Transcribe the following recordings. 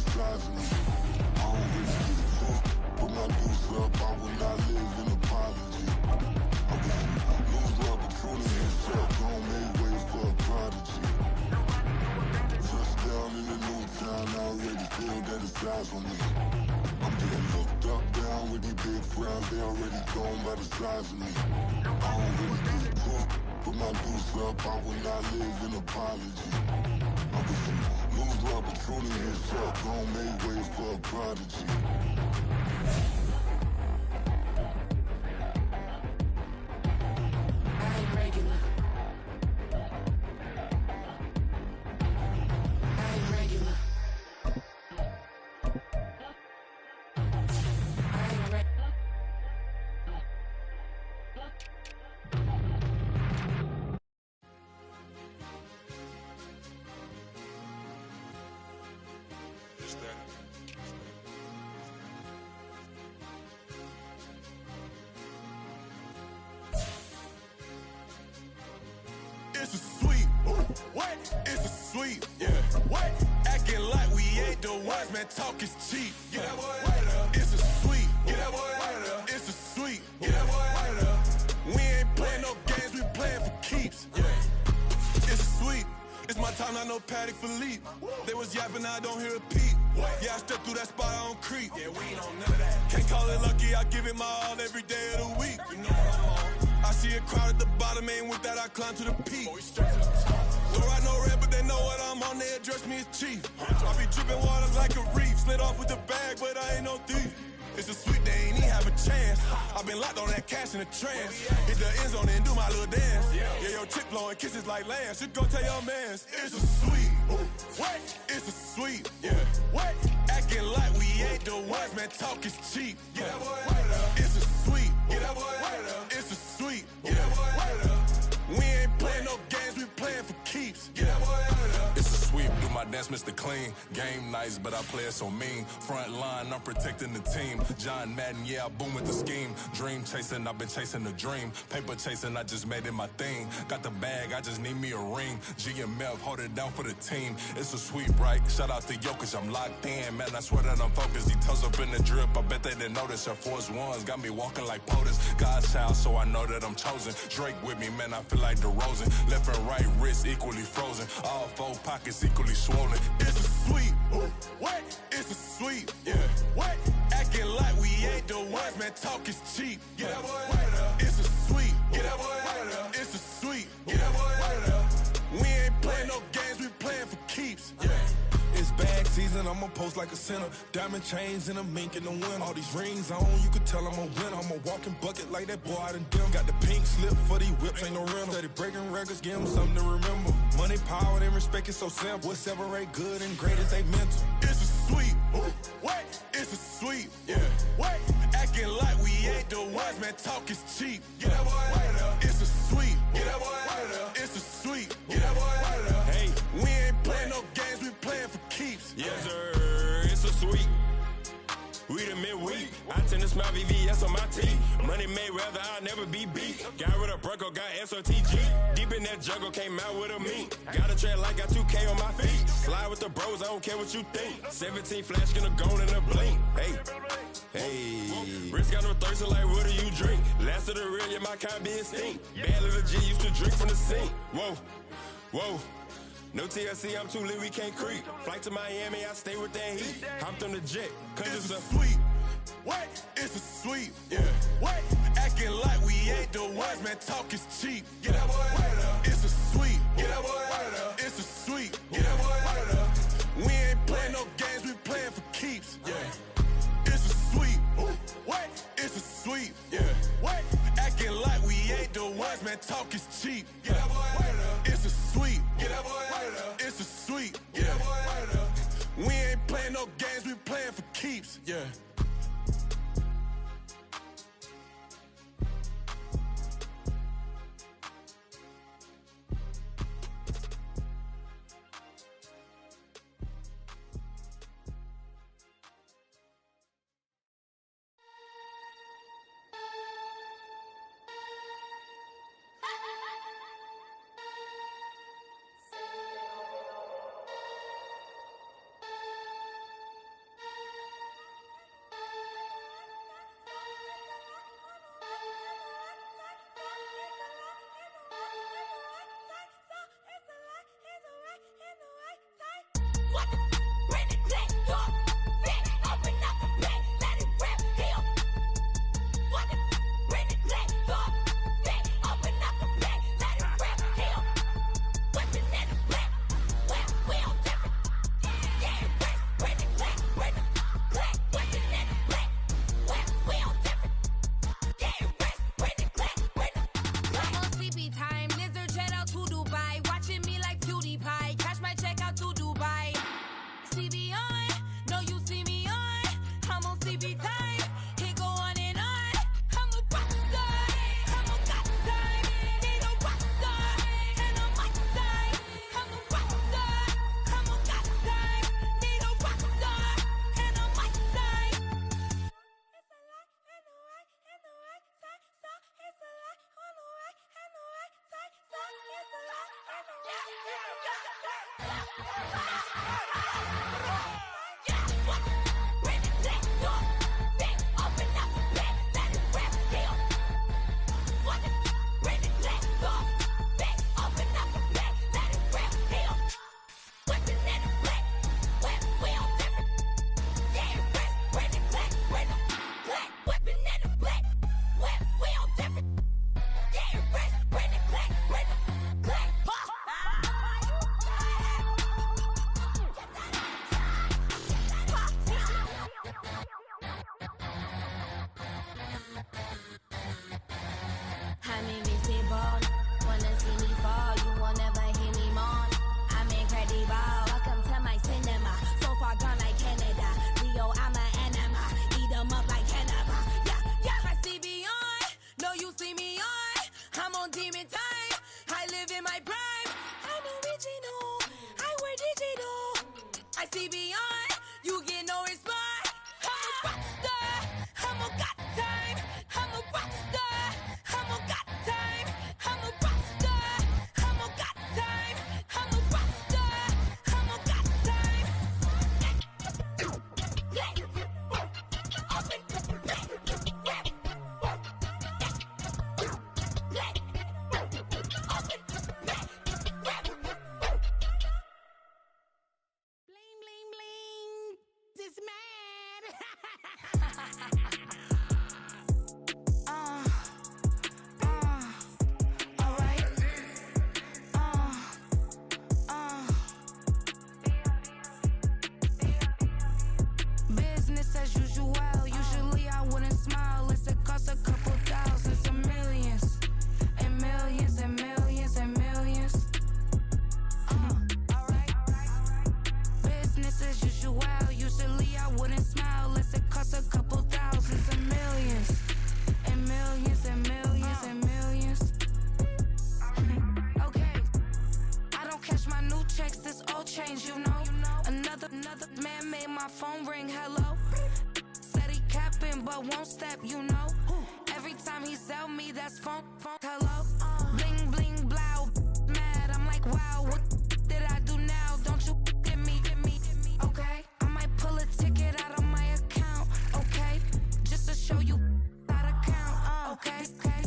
the size of me. I don't really give a fuck. Put my deuce up, I will not live in apology. I wish you lose the opportunity and start gon' make way for a prodigy. Touchdown in the new town, I already feel that it's eyes on me. I'm getting looked up, down with these big frowns, they already gone by the size of me. I don't really give a fuck. Put my deuce up, I will not live in apology. I wish you lose the opportunity and start gon' make way for a prodigy. It's a sweep. What? It's a sweep. Yeah. What? Acting like we ain't the ones, man. Talk is cheap. Get that boy out of there. It's a sweep. Get that boy out of there. It's a sweep. Get that boy out of there. We ain't playing no games, we playing for keeps. Yeah. It's a sweep. It's my time, not no Paddock Philippe. They was yapping, I don't hear a peep. Yeah, I step through that spot, I don't creep. Yeah, we ain't on none of that. Can't call it lucky, I give it my all every day of the week. You know what I'm on. I see a crowd at the bottom, and with that I climb to the peak. Don't ride no red, but they know what I'm on, they address me as chief. I be dripping water like a reef, slid off with the bag, but I ain't no thief. It's a sweet, they ain't even have a chance. I been locked on that cash in a trance. Hit the end zone and do my little dance. Yeah, your chick blowing kisses like Lance. You go tell your mans, it's a sweet. What? It's a sweet. Yeah. What? Acting like we ain't the ones, man. Talk is cheap. Get that boy out of there. It's a sweet. Get that boy out of there. It's a sweet. Get that boy out of there. We ain't playing no games, we playing for keeps. Get that boy out of there. It's a sweep, do my dance, Mr. Clean. Game nice, but I play it so mean. Front line, I'm protecting the team. John Madden, yeah, I boom with the scheme. Dream chasing, I've been chasing the dream. Paper chasing, I just made it my thing. Got the bag, I just need me a ring. G and Mel, hold it down for the team. It's a sweep, right? Shout out to Jokic, I'm locked in. Man, I swear that I'm focused. He toes up in the drip, I bet they didn't notice. Your force ones got me walking like POTUS. God's child, so I know that I'm chosen. Drake with me, man, I feel like DeRozan. Left and right wrist equally frozen. All four pockets equally swollen. It's a sweep. What? It's a sweep. Yeah. What? Acting like we ain't the ones, man. Talk is cheap. Get that boy out of there. It's a sweep. Get that boy out of there. It's a sweep. Get that boy out of there. We ain't playing no games, we playing for keeps. Yeah. It's bag season, I'ma post like a sinner. Diamond chains and a mink in the wind. All these rings on, you could tell I'm a winner. I'm a walking bucket like that boy out in dim. Got the pink slip for these whips, ain't no rental. Steady breaking records, give them something to remember. Money, power, and respect is so simple. What separate good and great is they mental. It's a sweep. What? It's a sweep. Yeah. What? Acting like we ain't the ones, man. Talk is cheap. Get that boy out of there. It's a sweep. Get that boy out of there. It's a sweep. Get that boy out of there. Hey, we ain't playing no games, we playing for keeps. Yes, sir. It's a sweep. We the midweek. I tend to smile VVS on my teeth. Money made rather I'll never be beat. Got rid of Bronco, got SOTG. Deep in that jungle, came out with a meat. Got a tread like got 2K on my feet. Slide with the bros, I don't care what you think. 17 flash, gonna go in a blink. Hey, hey. Wrist got no thirst, like what do you drink? Last of the real, yeah, my kind be extinct. Bad little G used to drink from the sink. Whoa, whoa. No TLC, I'm too lit, we can't creep. Flight to Miami, I stay with that heat. Hopped on the jet, cause it's a sweep. What? It's a sweep. Yeah. What? Acting like we ain't the ones, man. Talk is cheap. Get that boy out of there. It's a sweep. Get that boy out of there. It's a sweep. Get that boy out of there. We ain't playing no games, we playing for keeps. Yeah. It's a sweep. What? It's a sweep. Yeah. What? Acting like we ain't the ones, man. Talk is cheap. Get that boy out of there. It's a sweep. Get that boy out of there. It's a sweep. Get that boy out of there. We ain't playing no games, we playing for keeps. Yeah. I'm invincible. Wanna see me fall, you will never hear me moan. I'm incredible. Welcome to my cinema. So far gone like Canada. Leo, I'm an enema. Eat 'em up like cannibal. Yeah, yeah. I see beyond. No, you see me on. I'm on demon time. I live in my prime. I'm original. I wear digital. I see beyond. You get no response. I'm a rock star. I'm a got time. I'm a rock star. I'm a got time. I'm a rock star. I'm a got time. I'm a rock star. I'm a got time. Bling, bling, bling. This man. All right. Business as usual. Usually I wouldn't smile unless it costs a couple thousands and millions. And millions and millions and millions. Alright. Business as usual. Usually I wouldn't smile unless it costs a couple thousands and millions. And millions and millions and millions. Okay. I don't cash my new checks, this old change, you know. Another man made my phone ring, hello. Said he capping but won't step, you know. Every time he sell me, that's phone, hello. Bling, bling, blow, mad, I'm like, wow, what did I do now? Don't you get me, okay? I might pull a ticket out of my account, okay? Just to show you how to count, okay?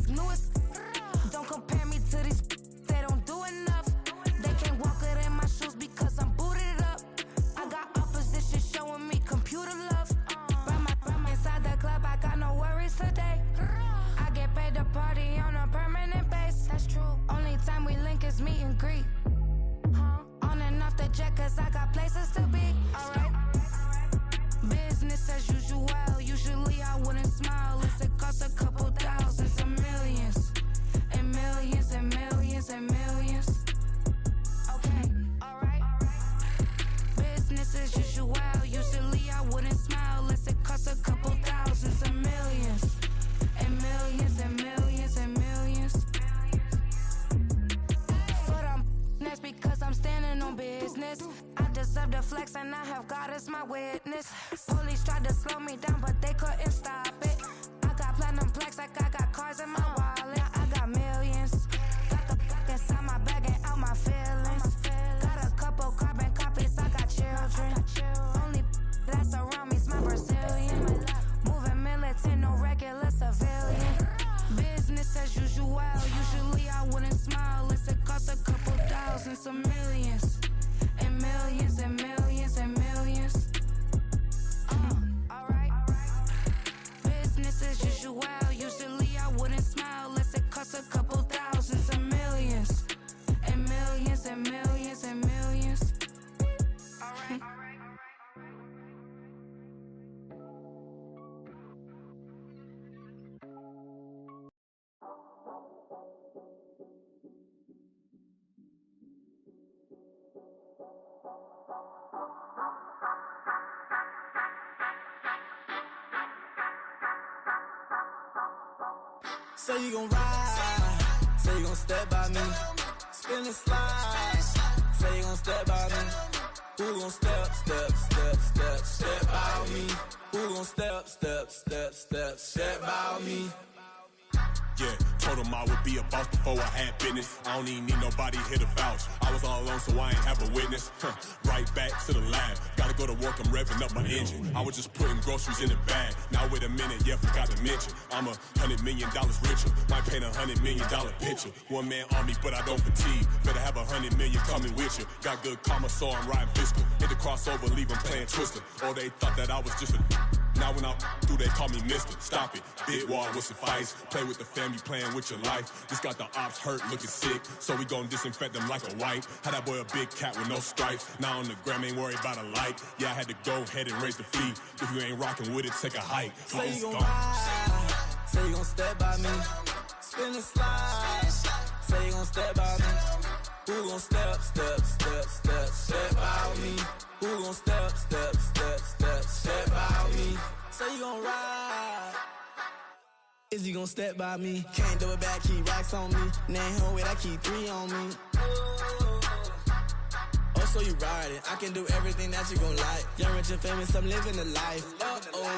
Newest, don't compare me to these, they don't do enough. They can't walk it in my shoes because I'm booted up. I got opposition showing me computer love. Run inside the club, I got no worries today. I get paid to party on a permanent base. That's true. Only time we link is meet and greet. On and off the jet, cause I got places to be. Alright. Business as usual. Usually I wouldn't smile unless it costs a couple thousands and millions. And millions and millions and millions. Okay, alright. Business as usual. Usually I wouldn't smile unless it costs a couple thousands and millions. And millions and millions and millions. Foot on that's because I'm standing on business. I deserve the flex and I have God as my witness. Police tried to slow me down but they couldn't stop it. I got platinum plaques like I got cars in my wallet. I got millions. Got the fuck inside my bag and out my feelings. Got a couple carbon copies, I got children. Only that's around me's my Brazilian. Moving militant, no regular civilian. Business as usual. Usually I wouldn't smile unless it costs a couple thousands of millions. And millions and millions Say you gon' ride, say you gon' step by me. Spin and slide, say you gon' step by me. Who gon' step by me? Who gon' step by me? Yeah, told him I would be a boss before I had business. I don't even need nobody here to vouch. I was all alone, so I ain't have a witness. Right back to the lab. Gotta go to work, I'm revving up my engine. I was just putting groceries in the bag. Now wait a minute, yeah, forgot to mention. I'm $100 million richer. Might paint $100 million picture. One man army, but I don't fatigue. Better have 100 million coming with you. Got good karma, so I'm riding fiscal. Hit the crossover, leave them playing Twister. Oh, they thought that I was just a... Now when I do, they call me Mister. Stop it. Big wall with suffice. Play with the family, playing with your life. This got the ops hurt, looking sick. So we gon' disinfect them like a wipe. Had that boy a big cat with no stripes. Now on the gram, ain't worried about a light. Yeah, I had to go ahead and raise the fee. If you ain't rocking with it, take a hike. Say you gon' ride, say you gon' step by me. Spin and slide, say you gon' step by me. Who gon' step by me? Who gon' step by me? Say you gon' ride. Is you gon' step by me? Can't do it back, keep racks on me. Name home with I keep 3 on me. Oh, so you riding? I can do everything that you gon' like. Young, rich, and famous, I'm living the life.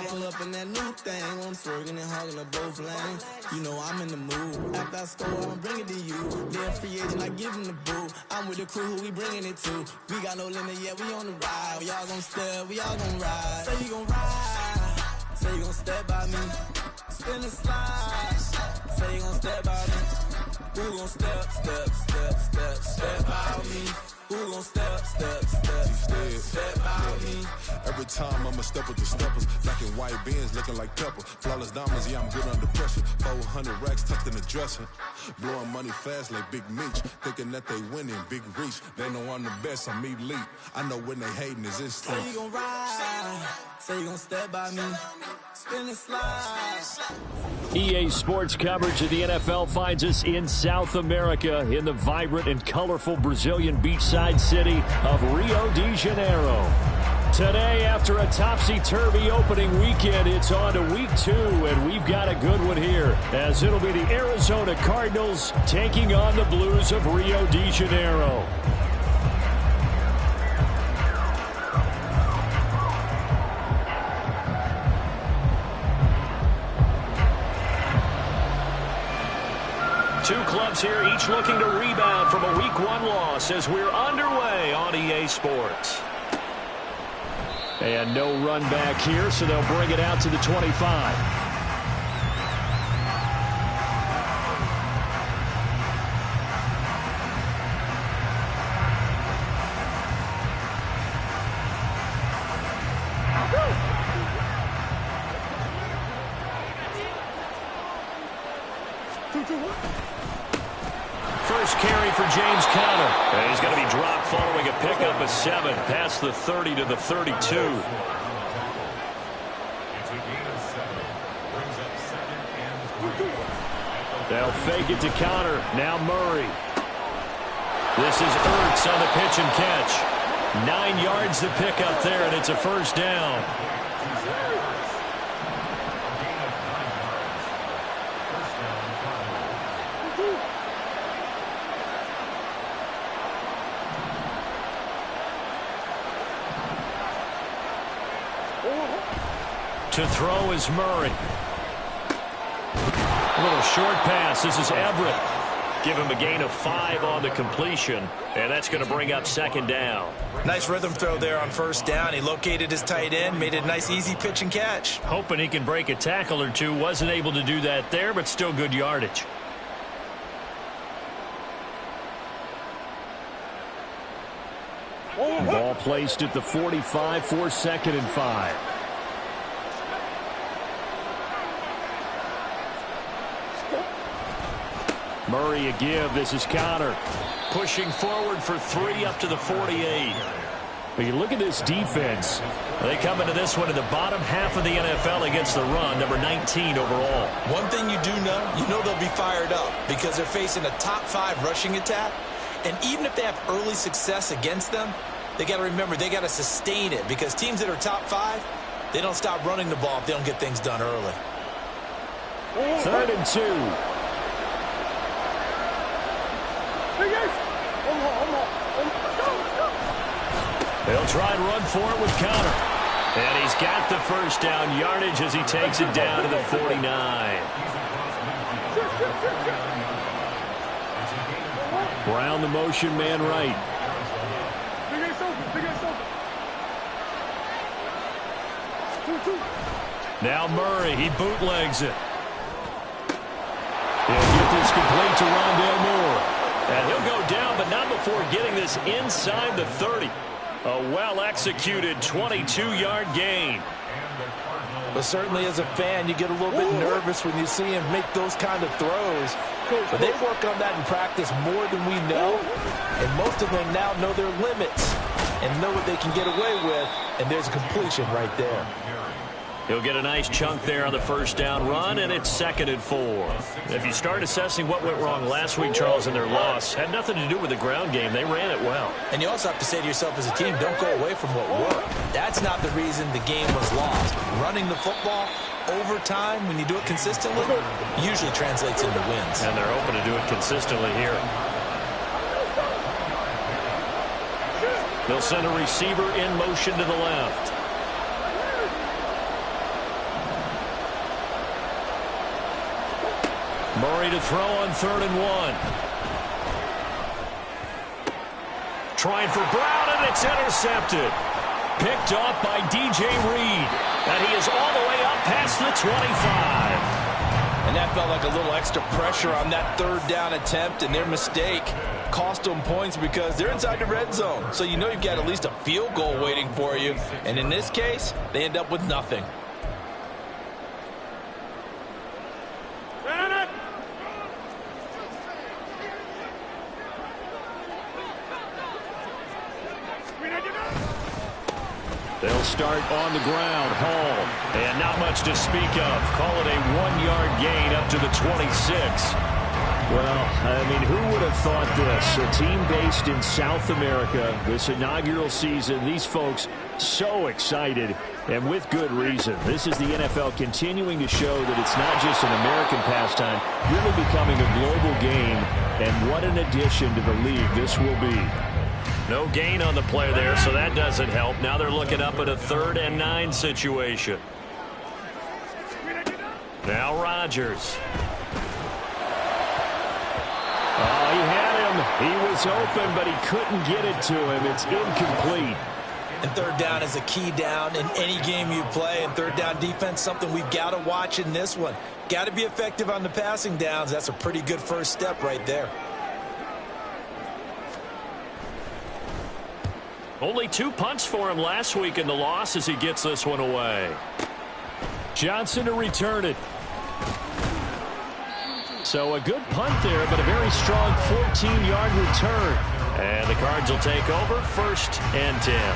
Pull up in that new thing. I'm swerving and hogging the both lanes. You know I'm in the mood. After I score, I'ma bring it to you. They're free agent, I give them the boo. I'm with the crew, who we bringing it to. We got no limit, yeah, we on the ride. We all gon' step, we all gon' ride. Say you gon' ride, say you gon' step by me. Spin and slide, say you gon' step by me. Who gon' step by me? Who gon' step by me? Every time I'ma step with the steppers. Black and white beans looking like pepper. Flawless diamonds, yeah, I'm good under pressure. 400 racks tucked in the dresser. Blowing money fast like Big Meech. Thinking that they winning, big reach. They know I'm the best, I'm elite. I know when they hating is instant. Say you gon' ride, say you gon' step by me. Spin and slide. EA Sports coverage of the NFL finds us in South America in the vibrant and colorful Brazilian beachside city of Rio de Janeiro. Today, after a topsy-turvy opening weekend, it's on to week 2, and we've got a good one here, as it'll be the Arizona Cardinals taking on the Blues of Rio de Janeiro. Two clubs here, each looking to rebound from a Week 1 loss as we're underway on EA Sports. And no run back here, so they'll bring it out to the 25. First carry for James Conner. And he's going to be dropped following a pickup of 7 past the 30 to the 32. They'll fake it to Conner. Now Murray. This is Ertz on the pitch and catch. 9 yards to pick up there, and it's a first down. To throw is Murray. A little short pass. This is Everett. Give him a gain of 5 on the completion, and that's going to bring up second down. Nice rhythm throw there on first down. He located his tight end, made it a nice easy pitch and catch. Hoping he can break a tackle or two. Wasn't able to do that there, but still good yardage. Ball placed at the 45 for 2nd and 5. Murray a give. This is Conner. Pushing forward for 3 up to the 48. But you look at this defense. They come into this one in the bottom half of the NFL against the run, number 19 overall. One thing you do know, they'll be fired up because they're facing a top 5 rushing attack. And even if they have early success against them, they got to remember they got to sustain it because teams that are top 5, they don't stop running the ball if they don't get things done early. 3rd and 2. They'll try and run for it with Connor. And he's got the first down yardage as he takes it down to the 49. Brown the motion man right. Now Murray, he bootlegs it. He'll get this complete to Rondale Moore. And he'll go down, but not before getting this inside the 30. A well-executed 22-yard gain. But certainly as a fan, you get a little bit nervous when you see him make those kind of throws. But they work on that in practice more than we know. And most of them now know their limits and know what they can get away with. And there's a completion right there. He'll get a nice chunk there on the first down run, and it's 2nd and 4. If you start assessing what went wrong last week, Charles, in their loss, had nothing to do with the ground game. They ran it well. And you also have to say to yourself as a team, don't go away from what worked. That's not the reason the game was lost. Running the football over time, when you do it consistently, usually translates into wins. And they're hoping to do it consistently here. They'll send a receiver in motion to the left. Murray to throw on 3rd and 1. Trying for Brown, and it's intercepted. Picked off by DJ Reed. And he is all the way up past the 25. And that felt like a little extra pressure on that 3rd down attempt, and their mistake cost them points because they're inside the red zone. So you know you've got at least a field goal waiting for you. And in this case, they end up with nothing. They'll start on the ground. Hall. And not much to speak of. Call it a 1-yard gain up to the 26. Well, I mean, who would have thought this? A team based in South America, this inaugural season, these folks so excited, and with good reason. This is the NFL continuing to show that it's not just an American pastime, really becoming a global game, and what an addition to the league this will be. No gain on the play there, so that doesn't help. Now they're looking up at a 3rd and 9 situation. Now Rodgers. Oh, he had him. He was open, but he couldn't get it to him. It's incomplete. And 3rd down is a key down in any game you play. And 3rd down defense, something we've got to watch in this one. Got to be effective on the passing downs. That's a pretty good first step right there. Only 2 punts for him last week in the loss as he gets this one away. Johnson to return it. So a good punt there, but a very strong 14-yard return. And the Cards will take over 1st and 10.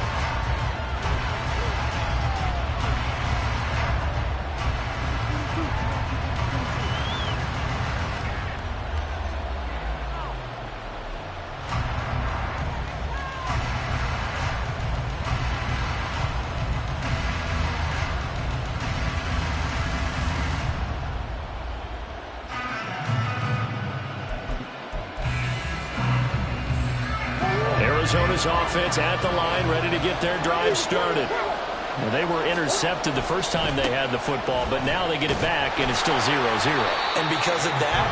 Arizona's offense at the line, ready to get their drive started. Well, they were intercepted the first time they had the football, but now they get it back, and it's still 0-0. And because of that,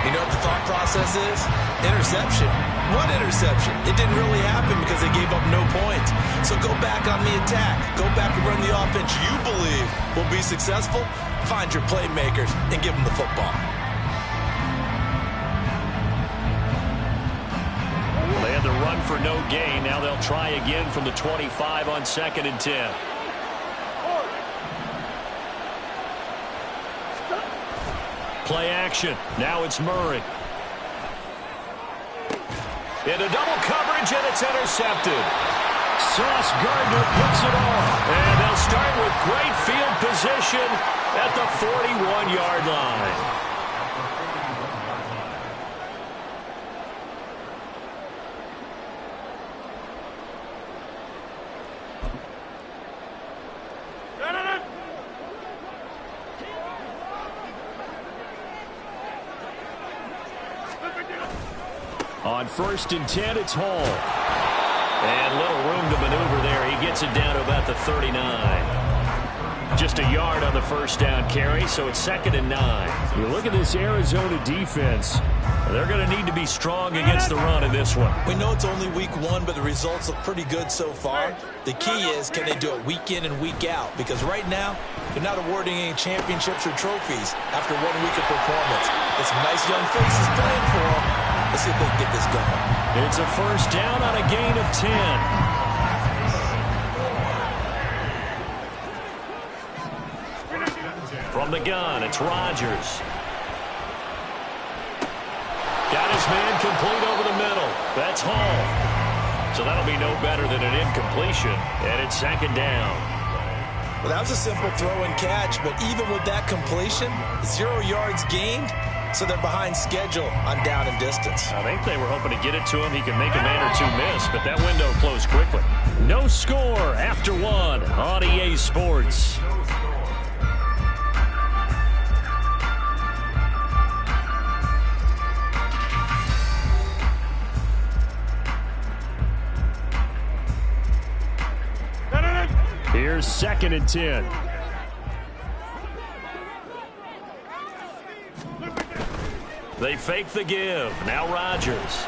you know what the thought process is? Interception. What interception? It didn't really happen because they gave up no points. So go back on the attack. Go back and run the offense you believe will be successful. Find your playmakers and give them the football. They had the run for no gain. Now they'll try again from the 25 on 2nd and 10. Play action. Now it's Murray. Into double coverage, and it's intercepted. Sauce Gardner puts it on. And they'll start with great field position at the 41-yard line. On 1st and 10, it's Hall. And little room to maneuver there. gets it down to about the 39. Just a yard on the first down carry, so it's 2nd and 9. You look at this Arizona defense. They're going to need to be strong against the run in this one. We know it's only week 1, but the results look pretty good so far. The key is, can they do it week in and week out? Because right now, they're not awarding any championships or trophies after 1 week of performance. There's some nice young faces playing for them. Let's see if they can get this going. It's a first down on a gain of 10. From the gun, it's Rodgers. Got his man complete over the middle. That's Hall. So that'll be no better than an incompletion. And it's 2nd down. Well, that was a simple throw and catch, but even with that completion, 0 yards gained, so they're behind schedule on down and distance. I think they were hoping to get it to him. He can make a man or two miss, but that window closed quickly. No score after 1 on EA Sports. Here's 2nd and 10. They fake the give. Now Rodgers.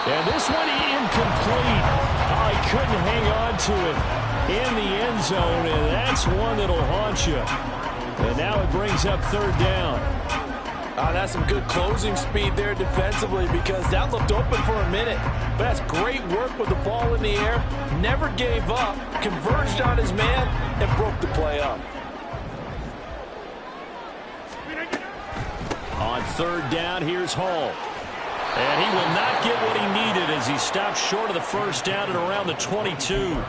And this one incomplete. Oh, he couldn't hang on to it in the end zone, and that's one that'll haunt you. And now it brings up 3rd down. That's some good closing speed there defensively, because that looked open for a minute. But that's great work with the ball in the air. Never gave up, converged on his man, and broke the play up. On 3rd down, here's Hall. And he will not get what he needed as he stopped short of the first down at around the 22.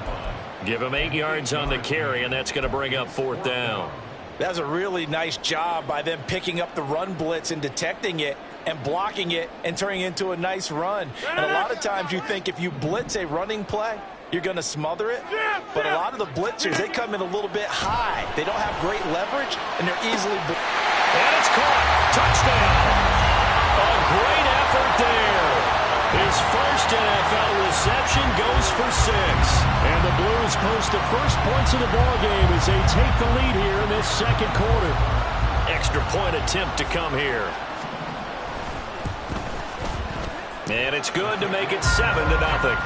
Give him 8 yards on the carry, and that's going to bring up 4th down. That was a really nice job by them picking up the run blitz and detecting it and blocking it and turning it into a nice run. And a lot of times you think if you blitz a running play, you're going to smother it. But a lot of the blitzers, they come in a little bit high. They don't have great leverage, and they're easily... And it's caught. Touchdown. A great effort there. His first NFL reception goes for 6. And the Blues post the first points of the ballgame as they take the lead here in this 2nd quarter. Extra point attempt to come here. And it's good to make it 7-0.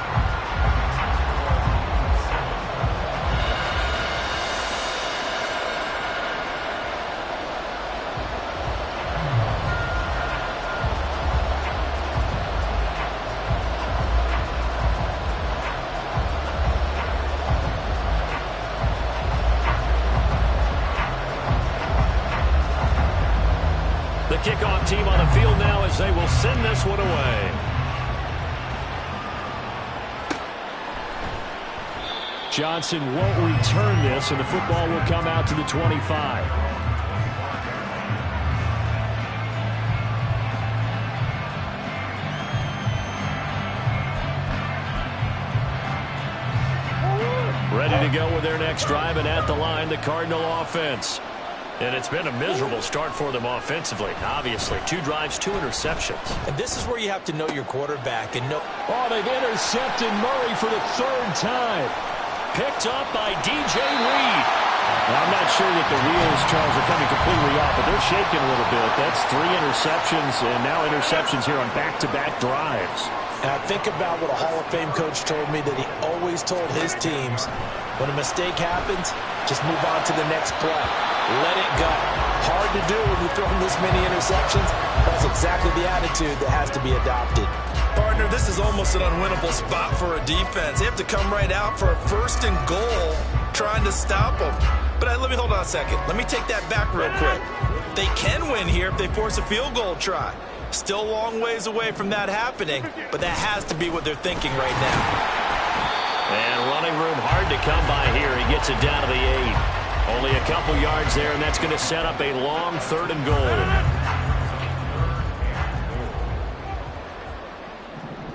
Kickoff team on the field now as they will send this one away. Johnson won't return this, and the football will come out to the 25. Ready to go with their next drive, and at the line, the Cardinal offense. And it's been a miserable start for them offensively. Obviously, 2 drives, 2 interceptions. And this is where you have to know your quarterback and know... Oh, they've intercepted Murray for the 3rd time. Picked up by DJ Reed. Now, I'm not sure that the wheels, Charles, are coming completely off, but they're shaking a little bit. That's 3 interceptions, and now interceptions here on back-to-back drives. And I think about what a Hall of Fame coach told me, that he always told his teams, when a mistake happens, just move on to the next play. Let it go. Hard to do when you're throwing this many interceptions. That's exactly the attitude that has to be adopted. Partner, this is almost an unwinnable spot for a defense. They have to come right out for a 1st and goal, trying to stop them. But let me hold on a second. Let me take that back real quick. They can win here if they force a field goal try. Still a long ways away from that happening, but that has to be what they're thinking right now. And running room hard to come by here. He gets it down to the 8. Only a couple yards there, and that's going to set up a long 3rd and goal.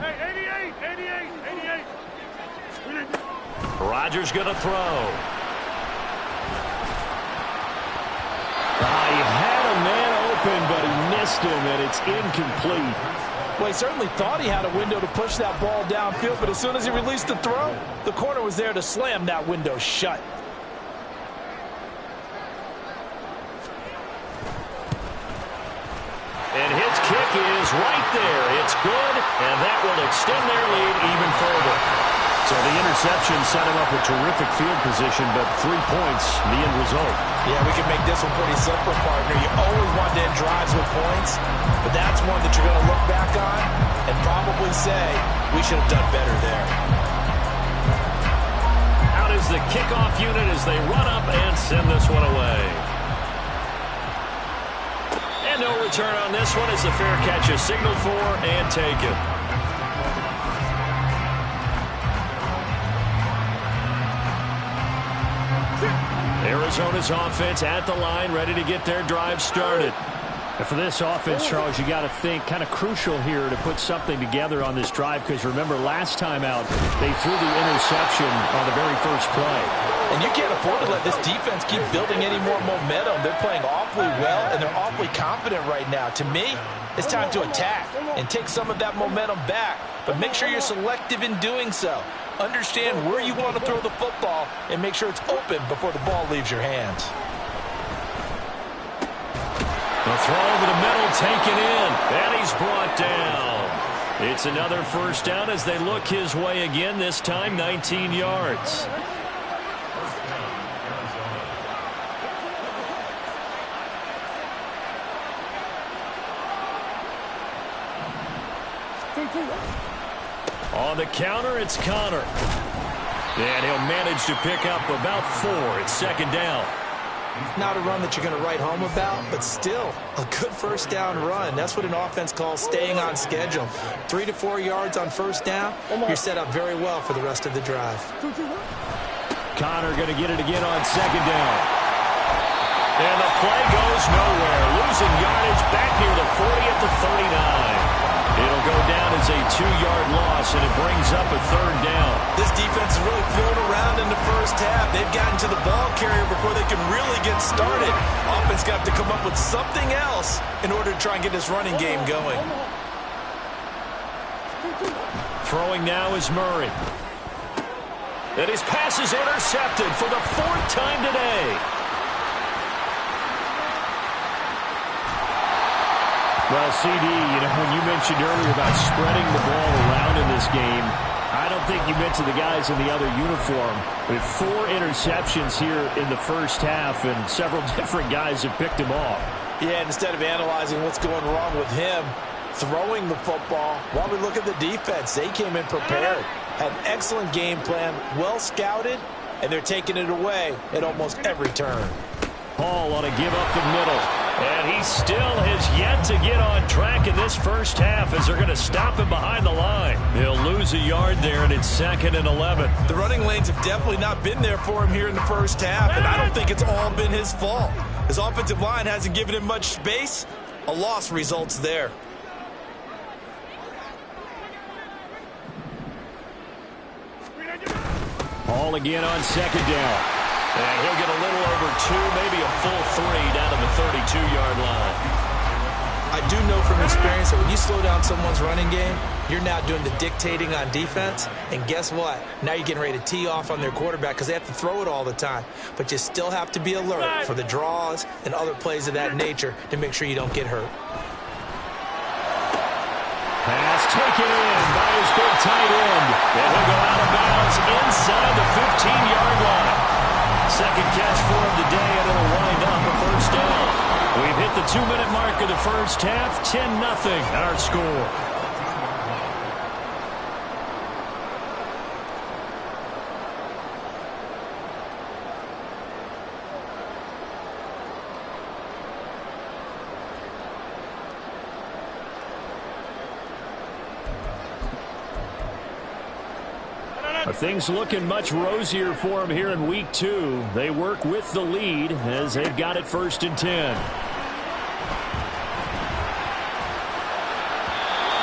Hey, 88. Rodgers going to throw. He had a man open, but he missed him, and it's incomplete. Well, he certainly thought he had a window to push that ball downfield, but as soon as he released the throw, the corner was there to slam that window shut. And his kick is right there. It's good, and that will extend their lead even further. So the interception set him up a terrific field position, but 3 points, the end result. Yeah, we can make this one pretty simple, partner. You always want to end drives with points, but that's one that you're going to look back on and probably say, we should have done better there. Out is the kickoff unit as they run up and send this one away. And no return on this one as the fair catch is signaled for and taken. Arizona's offense at the line, ready to get their drive started. And for this offense, Charles, you got to think kind of crucial here to put something together on this drive, because remember last time out they threw the interception on the very first play. And you can't afford to let this defense keep building any more momentum. They're playing awfully well, and they're awfully confident right now. To me, it's time to attack and take some of that momentum back, but make sure you're selective in doing so. Understand where you want to throw the football and make sure it's open before the ball leaves your hands. The throw over the middle taken in, and he's brought down. It's another first down as they look his way again, this time 19 yards. On the counter, it's Connor. And he'll manage to pick up about 4. It's second down. Not a run that you're going to write home about, but still a good first down run. That's what an offense calls staying on schedule. 3 to 4 yards on first down, you're set up very well for the rest of the drive. Connor going to get it again on second down. And the play goes nowhere. Losing yardage back near the 40 at the 39. It'll go down as a 2-yard loss, and it brings up a third down. This defense is really thrown around in the first half. They've gotten to the ball carrier before they can really get started. Offense got to come up with something else in order to try and get this running game going. Throwing now is Murray. And his pass is intercepted for the 4th time today. Well, CD, when you mentioned earlier about spreading the ball around in this game, I don't think you mentioned the guys in the other uniform. With 4 interceptions here in the first half, and several different guys have picked him off. Yeah, instead of analyzing what's going wrong with him, throwing the football, while we look at the defense, they came in prepared. Had an excellent game plan, well scouted, and they're taking it away at almost every turn. Hall on a give up the middle. And he still has yet to get on track in this first half as they're going to stop him behind the line. He'll lose a yard there, and it's 2nd and 11. The running lanes have definitely not been there for him here in the first half, and I don't think it's all been his fault. His offensive line hasn't given him much space. A loss results there. Hall again on second down. And he'll get a little over 2, maybe a full 3 down to the 32-yard line. I do know from experience that when you slow down someone's running game, you're now doing the dictating on defense. And guess what? Now you're getting ready to tee off on their quarterback because they have to throw it all the time. But you still have to be alert for the draws and other plays of that nature to make sure you don't get hurt. Pass taken in by his big tight end. And he'll go out of bounds inside the 15-yard line. Second catch for him today, and it'll wind up a first down. We've hit the 2-minute mark of the first half. 10-0 our score. Things looking much rosier for them here in week 2. They work with the lead as they've got it 1st and 10.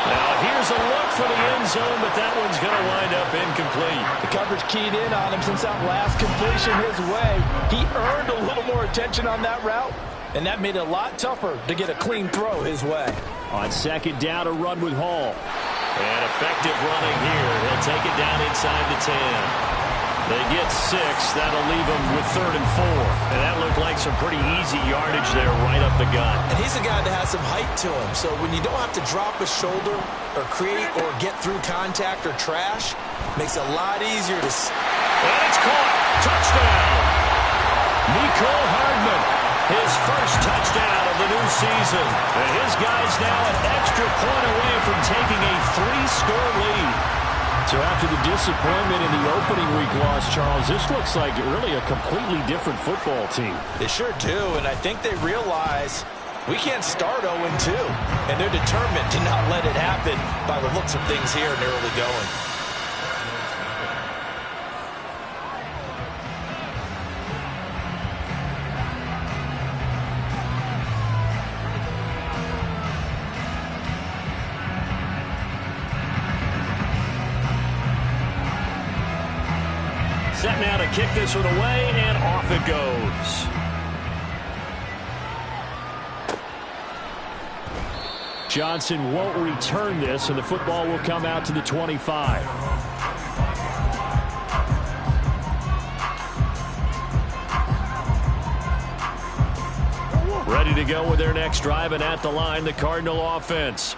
Now here's a look for the end zone, but that one's going to wind up incomplete. The coverage keyed in on him since that last completion his way. He earned a little more attention on that route, and that made it a lot tougher to get a clean throw his way. On second down, a run with Hall. And effective running here. He'll take it down inside the 10. They get 6. That'll leave them with 3rd and 4. And that looked like some pretty easy yardage there right up the gut. And he's a guy that has some height to him. So when you don't have to drop a shoulder or create or get through contact or trash, makes it a lot easier to... And it's caught. Touchdown. Nico Hardman. His first touchdown of the new season. And his guys now an extra point away from taking a 3-score lead. So after the disappointment in the opening week loss, Charles, this looks like really a completely different football team. They sure do, and I think they realize we can't start 0-2, and they're determined to not let it happen by the looks of things here in the early going. Set now to kick this one away, and off it goes. Johnson won't return this, and the football will come out to the 25. Ready to go with their next drive, and at the line, the Cardinal offense.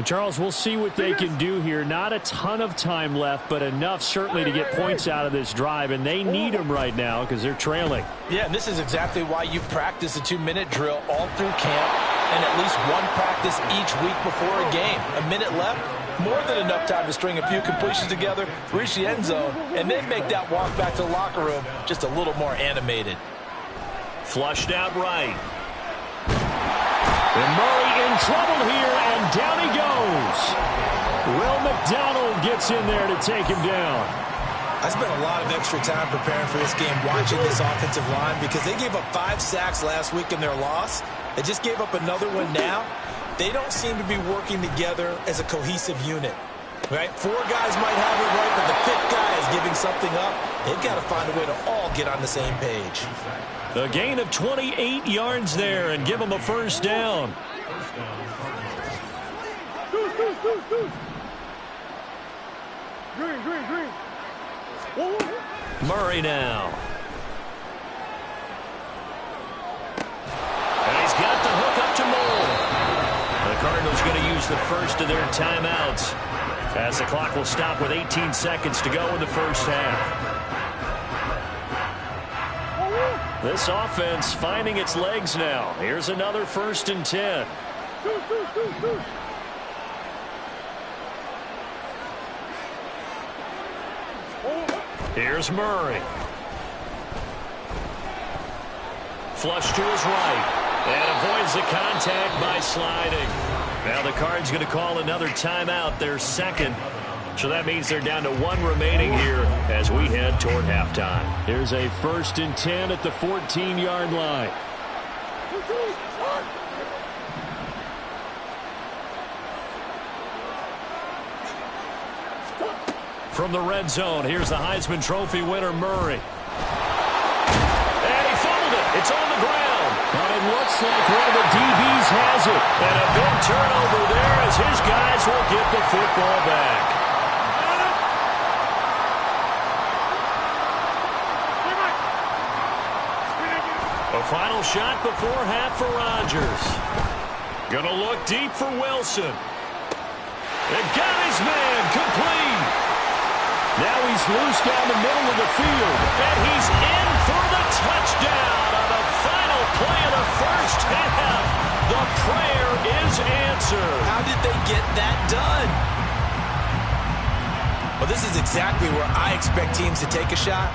Charles, we'll see what they can do here. Not a ton of time left, but enough certainly to get points out of this drive, and they need them right now because they're trailing. Yeah, and this is exactly why you practice a 2-minute drill all through camp and at least one practice each week before a game. A minute left, more than enough time to string a few completions together, reach the end zone, and then make that walk back to the locker room just a little more animated. Flushed out right. And Murray in trouble here, and down he goes. Will McDonald gets in there to take him down. I spent a lot of extra time preparing for this game watching this offensive line because they gave up 5 sacks last week in their loss. They just gave up another one now. They don't seem to be working together as a cohesive unit. Right? 4 guys might have it right, but the 5th guy is giving something up. They've got to find a way to all get on the same page. A gain of 28 yards there and give them a first down. Murray now. And he's got the hook up to Moore. The Cardinals going to use the first of their timeouts as the clock will stop with 18 seconds to go in the first half. This offense finding its legs now. Here's another 1st and 10. Here's Murray. Flush to his right. And avoids the contact by sliding. Now the Cards going to call another timeout, their second. So that means they're down to 1 remaining here as we head toward halftime. Here's a 1st and 10 at the 14-yard line. From the red zone, here's the Heisman Trophy winner, Murray. And he fumbled it. It's on the ground. But it looks like one of the DBs has it. And a big turnover there as his guys will get the football back. A final shot before half for Rodgers. Gonna look deep for Wilson. And got his man complete. Now he's loose down the middle of the field. And he's in for the touchdown on the final play of the first half. The prayer is answered. How did they get that done? Well, this is exactly where I expect teams to take a shot.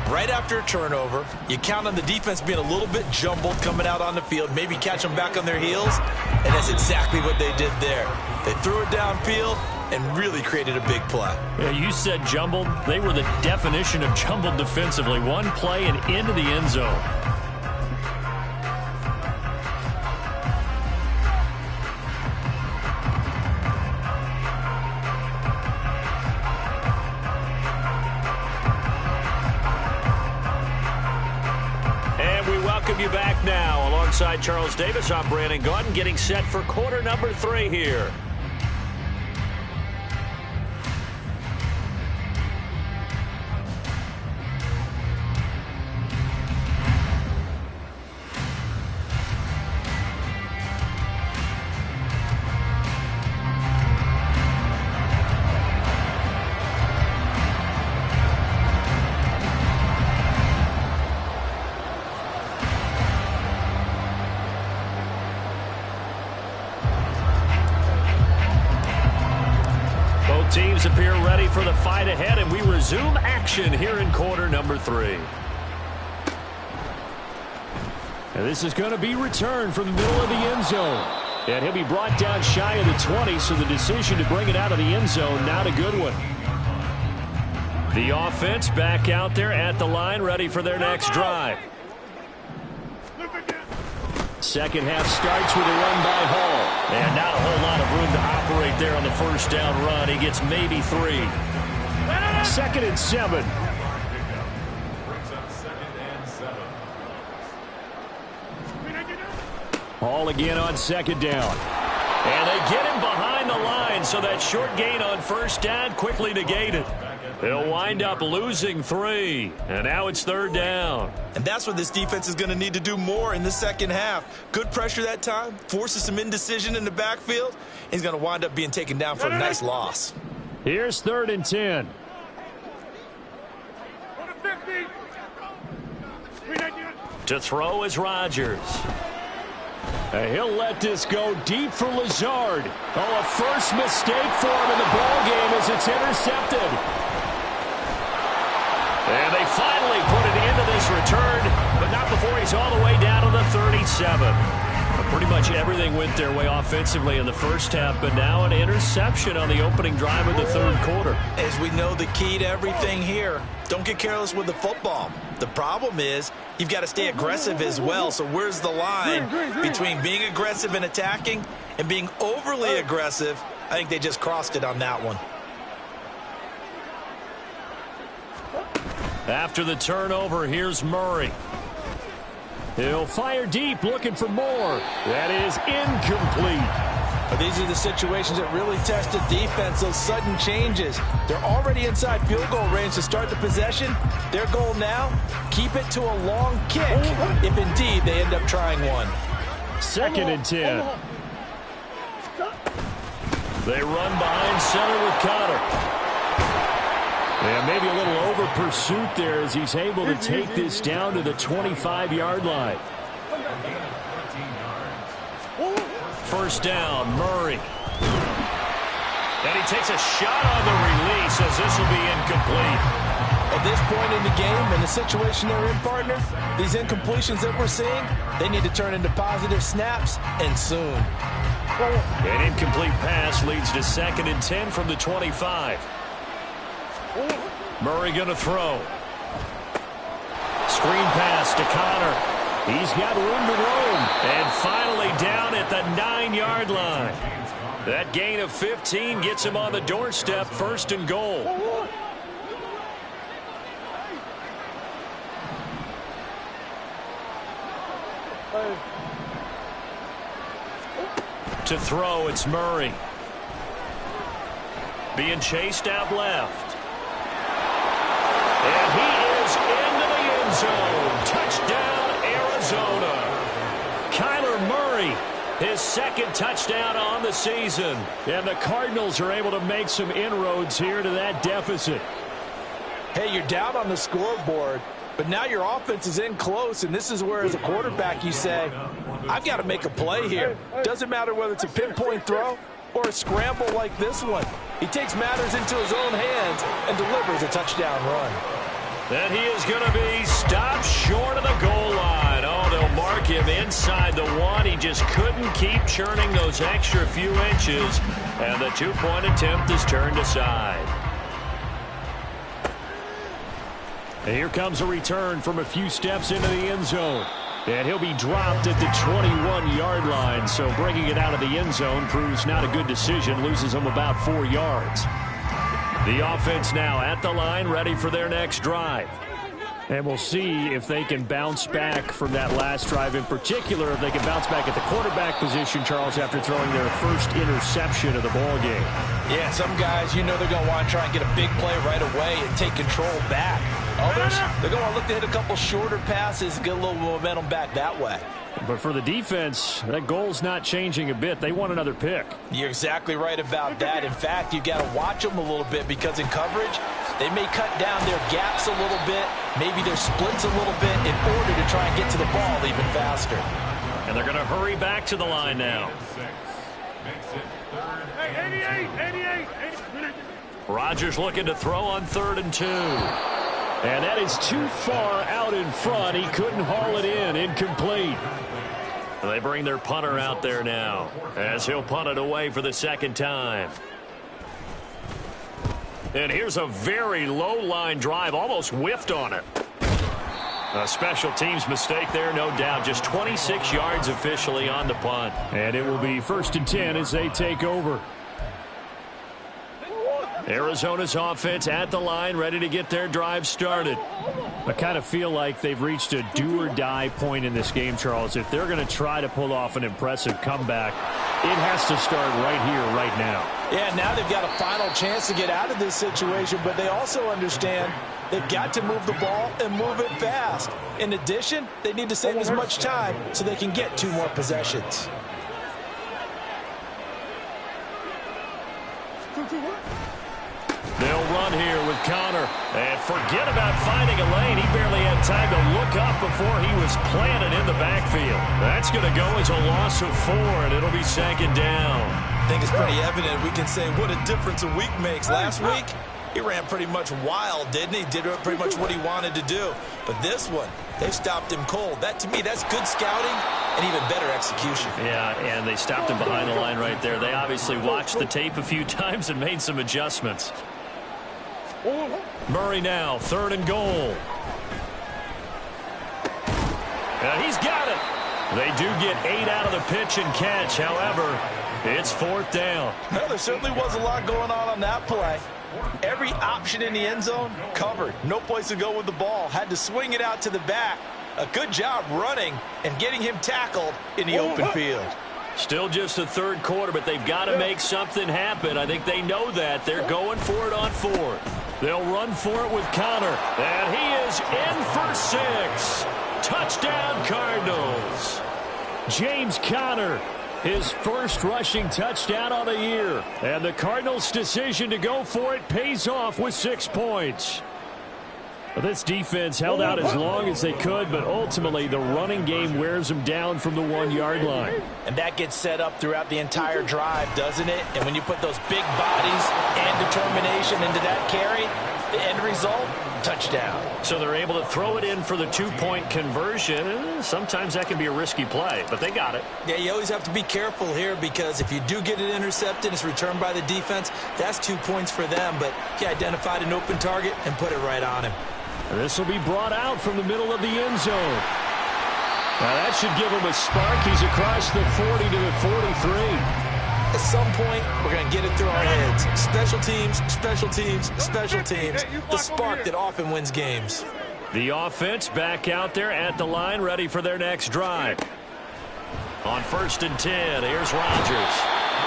Right after a turnover, you count on the defense being a little bit jumbled coming out on the field, maybe catch them back on their heels, and that's exactly what they did there. They threw it downfield and really created a big play. Yeah, you said jumbled. They were the definition of jumbled defensively. One play and into the end zone. welcome you back now. Alongside Charles Davis, I'm Brandon Gaudin, getting set for quarter number 3 here. Teams appear ready for the fight ahead, and we resume action here in quarter number 3. And this is going to be returned from the middle of the end zone. And he'll be brought down shy of the 20, so the decision to bring it out of the end zone, not a good one. The offense back out there at the line, ready for their next drive. Second half starts with a run by Hall. And not a whole lot of room to operate there on the first down run. He gets maybe 3. 2nd and 7. Hall again on 2nd down. And they get him behind the line, so that short gain on first down quickly negated. They'll wind up losing 3, and now it's 3rd down. And that's what this defense is going to need to do more in the second half. Good pressure that time, forces some indecision in the backfield. He's going to wind up being taken down for a nice loss. Here's 3rd and 10. To throw is Rodgers. He'll let this go deep for Lazard. Oh, a first mistake for him in the ball game as it's intercepted. And they finally put it into this return, but not before he's all the way down to the 37. Pretty much everything went their way offensively in the first half, but now an interception on the opening drive of the 3rd quarter. As we know, the key to everything here, don't get careless with the football. The problem is you've got to stay aggressive as well. So where's the line between being aggressive and attacking and being overly aggressive? I think they just crossed it on that one. After the turnover, here's Murray. He'll fire deep, looking for more. That is incomplete. But these are the situations that really test the defense, those sudden changes. They're already inside field goal range to start the possession. Their goal now, keep it to a long kick, if indeed they end up trying one. 2nd and 10. They run behind center with Connor. Yeah, maybe a little over pursuit there as he's able to take this down to the 25-yard line. First down, Murray. And he takes a shot on the release as this will be incomplete. At this point in the game, in the situation they're in, partner, these incompletions that we're seeing, they need to turn into positive snaps, and soon. An incomplete pass leads to 2nd and 10 from the 25. Murray going to throw. Screen pass to Connor. He's got room to roam. And finally down at the 9-yard line. That gain of 15 gets him on the doorstep, 1st and goal. To throw, it's Murray. Being chased out left. And he is into the end zone. Touchdown, Arizona. Kyler Murray, his 2nd touchdown on the season. And the Cardinals are able to make some inroads here to that deficit. Hey, you're down on the scoreboard, but now your offense is in close, and this is where, as a quarterback, you say, I've got to make a play here. Doesn't matter whether it's a pinpoint throw or a scramble like this one. He takes matters into his own hands and delivers a touchdown run. Then he is going to be stopped short of the goal line. Oh, they'll mark him inside the 1. He just couldn't keep churning those extra few inches, and the 2-point attempt is turned aside. And here comes a return from a few steps into the end zone. And he'll be dropped at the 21-yard line, so bringing it out of the end zone proves not a good decision, loses him about 4 yards. The offense now at the line, ready for their next drive. And we'll see if they can bounce back from that last drive, in particular, if they can bounce back at the quarterback position, Charles, after throwing their first interception of the ball game. Yeah, some guys, they're going to want to try and get a big play right away and take control back. Others, they're going to look to hit a couple shorter passes, get a little momentum back that way. But for the defense, that goal's not changing a bit. They want another pick. You're exactly right about that. In fact, you've got to watch them a little bit because in coverage, they may cut down their gaps a little bit, maybe their splits a little bit in order to try and get to the ball even faster. And they're going to hurry back to the line now. Hey, 88. Rodgers looking to throw on 3rd and 2. And that is too far out in front. He couldn't haul it in. Incomplete. They bring their punter out there now as he'll punt it away for the second time. And here's a very low line drive, almost whiffed on it. A special teams mistake there, no doubt. Just 26 yards officially on the punt. And it will be 1st and 10 as they take over. Arizona's offense at the line, ready to get their drive started. I kind of feel like they've reached a do-or-die point in this game, Charles. If they're going to try to pull off an impressive comeback, it has to start right here, right now. Yeah, now they've got a final chance to get out of this situation, but they also understand they've got to move the ball and move it fast. In addition, they need to save as much time so they can get 2 more possessions. They'll run here with Connor. And forget about finding a lane. He barely had time to look up before he was planted in the backfield. That's going to go as a loss of 4, and it'll be 2nd down. I think it's pretty evident. We can say what a difference a week makes. Last week, he ran pretty much wild, didn't he? Did pretty much what he wanted to do. But this one, they stopped him cold. That, to me, that's good scouting and even better execution. Yeah, and they stopped him behind the line right there. They obviously watched the tape a few times and made some adjustments. Murray now, 3rd and goal. And he's got it. They do get 8 out of the pitch and catch. However, it's 4th down. Well, there certainly was a lot going on that play. Every option in the end zone covered. No place to go with the ball. Had to swing it out to the back. A good job running and getting him tackled in the open field. Still just the 3rd quarter, but they've got to make something happen. I think they know that. They're going for it on 4th. They'll run for it with Connor. And he is in for 6. Touchdown, Cardinals. James Conner, his first rushing touchdown on the year. And the Cardinals' decision to go for it pays off with 6 points. This defense held out as long as they could, but ultimately the running game wears them down from the 1-yard line. And that gets set up throughout the entire drive, doesn't it? And when you put those big bodies and determination into that carry, the end result, touchdown. So they're able to throw it in for the 2-point conversion. Sometimes that can be a risky play, but they got it. Yeah, you always have to be careful here because if you do get it intercepted, it's returned by the defense, that's 2 points for them. But he identified an open target and put it right on him. This will be brought out from the middle of the end zone. Now that should give him a spark. He's across the 40 to the 43. At some point, we're going to get it through our heads. Special teams, special teams, special teams. The spark that often wins games. The offense back out there at the line, ready for their next drive. On 1st and 10, here's Rodgers.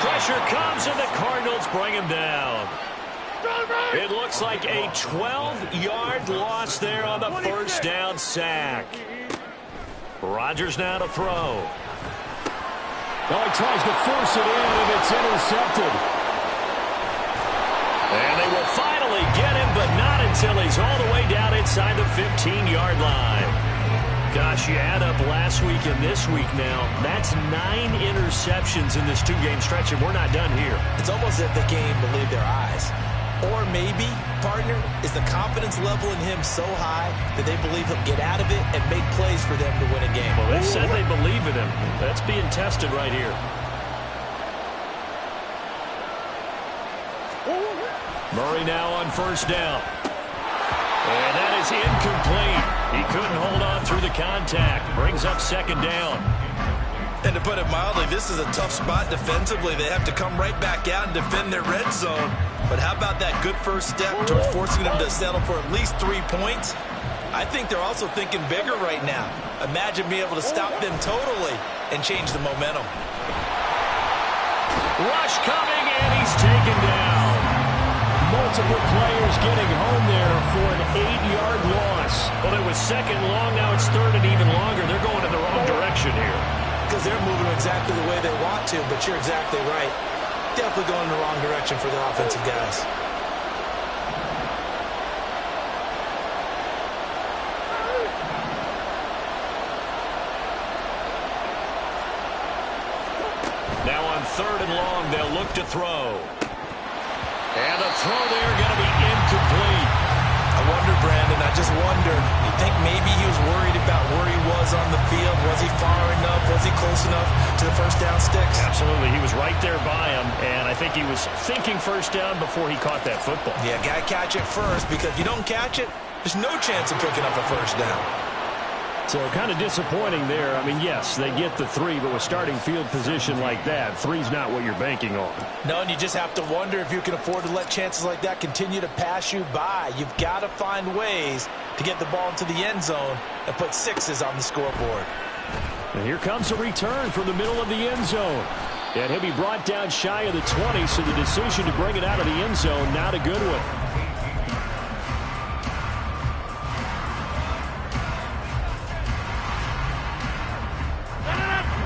Pressure comes, and the Cardinals bring him down. It looks like a 12-yard loss there on the first down sack. Rodgers now to throw. Oh, he tries to force it in, and it's intercepted. And they will finally get him, but not until he's all the way down inside the 15-yard line. Gosh, you add up last week and this week now. That's 9 interceptions in this 2-game stretch, and we're not done here. It's almost as if they can't even believe their eyes. Or maybe, partner, is the confidence level in him so high that they believe he'll get out of it and make plays for them to win a game. Well, they said they believe in him. That's being tested right here. Murray now on 1st down. And that is incomplete. He couldn't hold on through the contact. Brings up 2nd down. And to put it mildly, this is a tough spot defensively. They have to come right back out and defend their red zone. But how about that good first step towards forcing them to settle for at least 3 points? I think they're also thinking bigger right now. Imagine being able to stop them totally and change the momentum. Rush coming, and he's taken down. Multiple players getting home there for an 8-yard loss. Well, it was second long. Now it's third and even longer. They're going in the wrong direction here. Because they're moving exactly the way they want to, but you're exactly right. Definitely going in the wrong direction for their offensive guys. Now on third and long, they'll look to throw. And the throw there going to be incomplete. I wonder, Brandon, I just wonder, you think maybe he was worried about where he was on the field? Was he far enough? Was he close enough to the first down sticks? Absolutely. He was right there by him, and I think he was thinking first down before he caught that football. Yeah, got to catch it first, because if you don't catch it, there's no chance of picking up a first down. So kind of disappointing there. I mean, yes, they get the 3, but with starting field position like that, 3's not what you're banking on. No, and you just have to wonder if you can afford to let chances like that continue to pass you by. You've got to find ways to get the ball into the end zone and put 6s on the scoreboard. And here comes a return from the middle of the end zone. And he'll be brought down shy of the 20, so the decision to bring it out of the end zone, not a good one.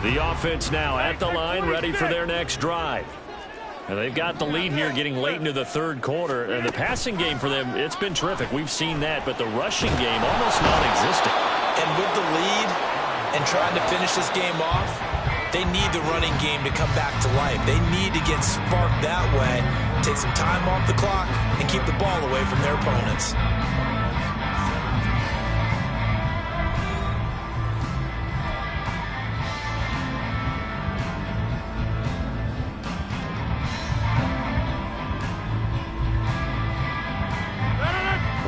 The offense now at the line, ready for their next drive. And they've got the lead here getting late into the third quarter. And the passing game for them, it's been terrific. We've seen that, but the rushing game almost non-existent. And with the lead and trying to finish this game off, they need the running game to come back to life. They need to get sparked that way, take some time off the clock, and keep the ball away from their opponents.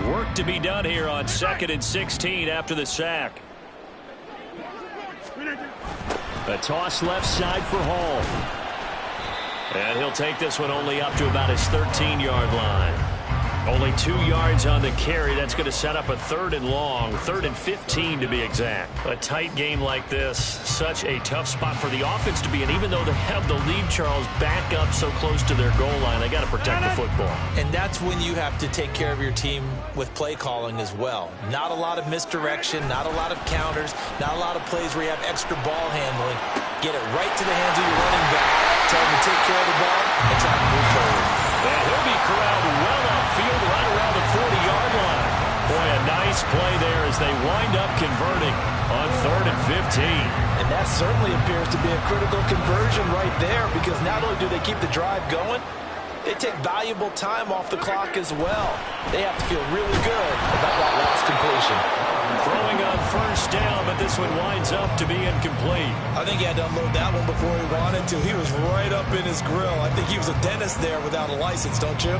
Work to be done here on 2nd and 16 after the sack. A toss left side for Hall. And he'll take this one only up to about his 13-yard line. Only 2 yards on the carry. That's going to set up a 3rd and long, 3rd and 15 to be exact. A tight game like this, such a tough spot for the offense to be in. Even though they have the lead, Charles, back up so close to their goal line, they got to protect the football. And that's when you have to take care of your team with play calling as well. Not a lot of misdirection, not a lot of counters, not a lot of plays where you have extra ball handling. Get it right to the hands of your running back. Tell him to take care of the ball and try to move forward. And he'll be corralled well upfield right around the 40-yard line. Boy, a nice play there as they wind up converting on 3rd and 15. And that certainly appears to be a critical conversion right there, because not only do they keep the drive going, they take valuable time off the clock as well. They have to feel really good about that last completion. Throwing on first down, but this one winds up to be incomplete. I think he had to unload that one before he wanted to. He was right up in his grill. I think he was a dentist there without a license, don't you?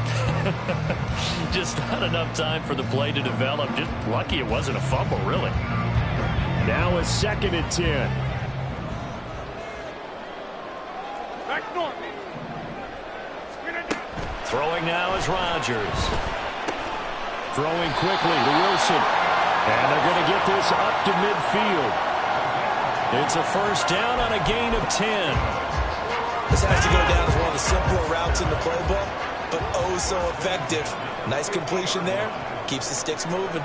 Just not enough time for the play to develop. Just lucky it wasn't a fumble, really. Now a 2nd and 10. Throwing now is Rodgers. Throwing quickly to Wilson. And they're going to get this up to midfield. It's a first down on a gain of 10. This has to go down as one of the simpler routes in the playbook, but oh so effective. Nice completion there. Keeps the sticks moving.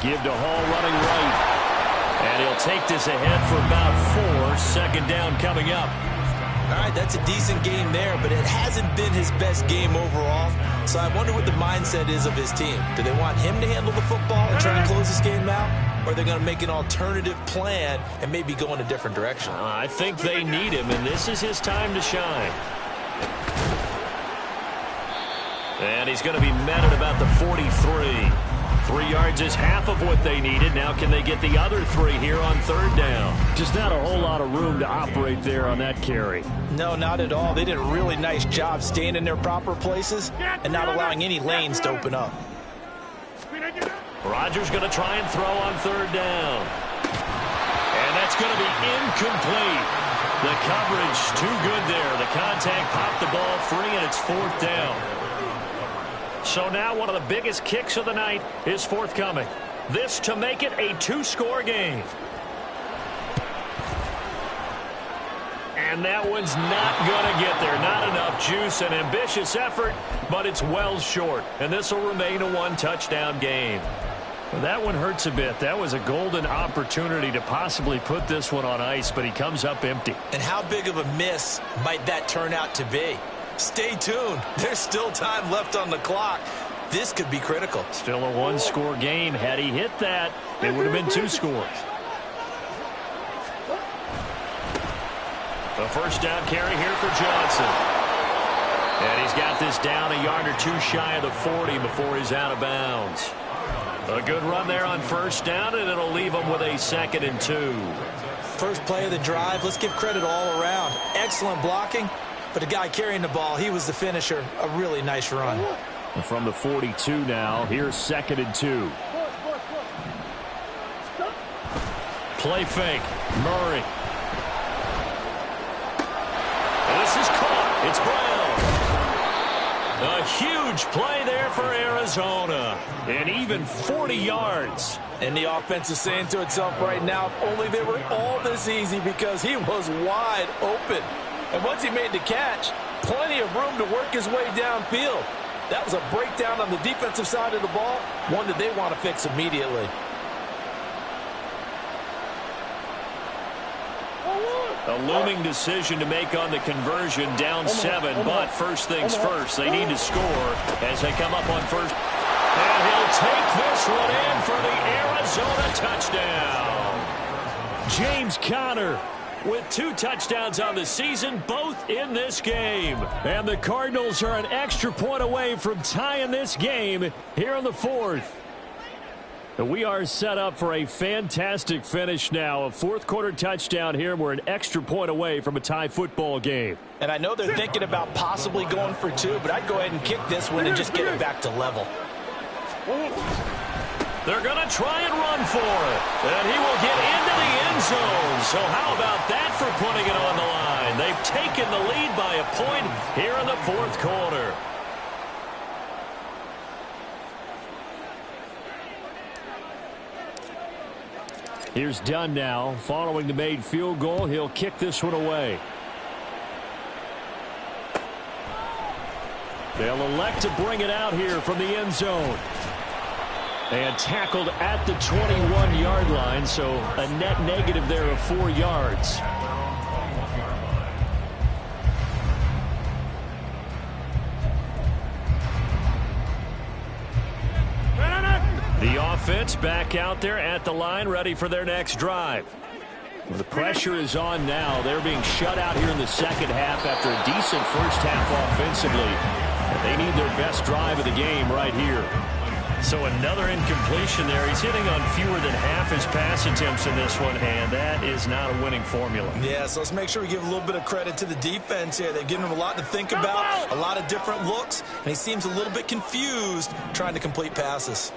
Give to Hall running right. And he'll take this ahead for about 4. 2nd down coming up. All right, that's a decent game there, but it hasn't been his best game overall. So I wonder what the mindset is of his team. Do they want him to handle the football and try and close this game out? Or are they going to make an alternative plan and maybe go in a different direction? I think they need him, and this is his time to shine. And he's going to be met at about the 43. 3 yards is half of what they needed. Now can they get the other 3 here on 3rd down? Just not a whole lot of room to operate there on that carry. No, not at all. They did a really nice job staying in their proper places and not allowing any lanes to open up. Rodgers going to try and throw on 3rd down. And that's going to be incomplete. The coverage too good there. The contact popped the ball free, and it's 4th down. So now one of the biggest kicks of the night is forthcoming. This to make it a 2-score game. And that one's not going to get there. Not enough juice. An ambitious effort, but it's well short. And this will remain a 1-touchdown game. Well, that one hurts a bit. That was a golden opportunity to possibly put this one on ice, but he comes up empty. And how big of a miss might that turn out to be? Stay tuned. There's still time left on the clock. This could be critical. Still a 1-score game. Had he hit that, it would have been 2 scores. A first down carry here for Johnson. And he's got this down a yard or 2 shy of the 40 before he's out of bounds. A good run there on first down, and it'll leave him with a 2nd and 2. First play of the drive. Let's give credit all around. Excellent blocking, but the guy carrying the ball, he was the finisher. A really nice run. From the 42 now, here's 2nd and 2. Play fake. Murray. And this is caught. It's Brown. A huge play there for Arizona. And even 40 yards. And the offense is saying to itself right now, if only they were all this easy, because he was wide open. And once he made the catch, plenty of room to work his way downfield. That was a breakdown on the defensive side of the ball, one that they want to fix immediately. A looming decision to make on the conversion, down 7, but first things first, they need to score as they come up on first. And he'll take this one in for the Arizona touchdown. James Conner with 2 touchdowns on the season, both in this game. And the Cardinals are an extra point away from tying this game here in the 4th. We are set up for a fantastic finish now. A 4th-quarter touchdown here. We're an extra point away from a tie football game. And I know they're thinking about possibly going for 2, but I'd go ahead and kick this one and just get it back to level. They're going to try and run for it. And he will get into the end zone. So how about that for putting it on the line? They've taken the lead by a point here in the 4th quarter. Here's Dunn now. Following the made field goal, he'll kick this one away. They'll elect to bring it out here from the end zone. And tackled at the 21-yard line, so a net negative there of 4 yards. The offense back out there at the line, ready for their next drive. Well, the pressure is on now. They're being shut out here in the 2nd half after a decent first half offensively. And they need their best drive of the game right here. So another incompletion there. He's hitting on fewer than half his pass attempts in this one, and that is not a winning formula. Yeah, so let's make sure we give a little bit of credit to the defense here. They've given him a lot to think about, a lot of different looks, and he seems a little bit confused trying to complete passes.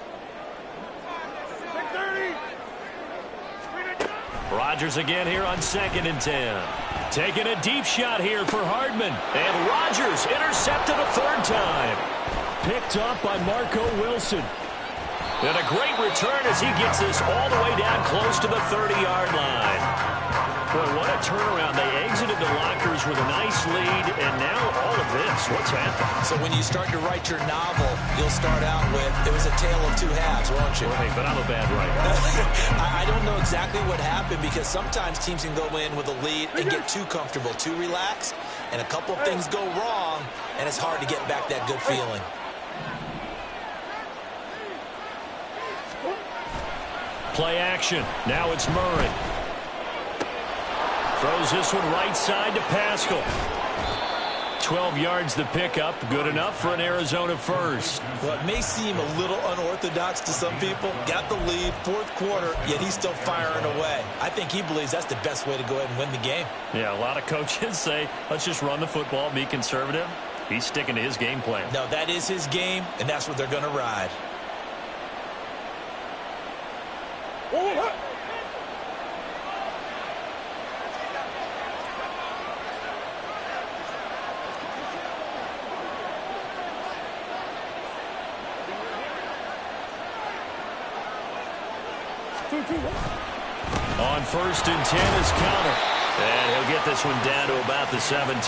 Rodgers again here on 2nd and 10. Taking a deep shot here for Hardman. And Rodgers intercepted a 3rd time. Picked up by Marco Wilson. And a great return as he gets this all the way down close to the 30-yard line. Boy, what a turnaround. They exited the lockers with a nice lead, and now all of this. What's happened? So when you start to write your novel, you'll start out with, it was a tale of 2 halves, won't you? Right, but I'm a bad writer. I don't know exactly what happened, because sometimes teams can go in with a lead and get too comfortable, too relaxed, and a couple of things go wrong, and it's hard to get back that good feeling. Play action. Now it's Murray. Throws this one right side to Pascal. 12 yards the pickup. Good enough for an Arizona first. Well, it may seem a little unorthodox to some people. Got the lead, 4th quarter, yet he's still firing away. I think he believes that's the best way to go ahead and win the game. Yeah, a lot of coaches say, let's just run the football, be conservative. He's sticking to his game plan. No, that is his game, and that's what they're going to ride. On 1st and 10 is counter. And he'll get this one down to about the 17.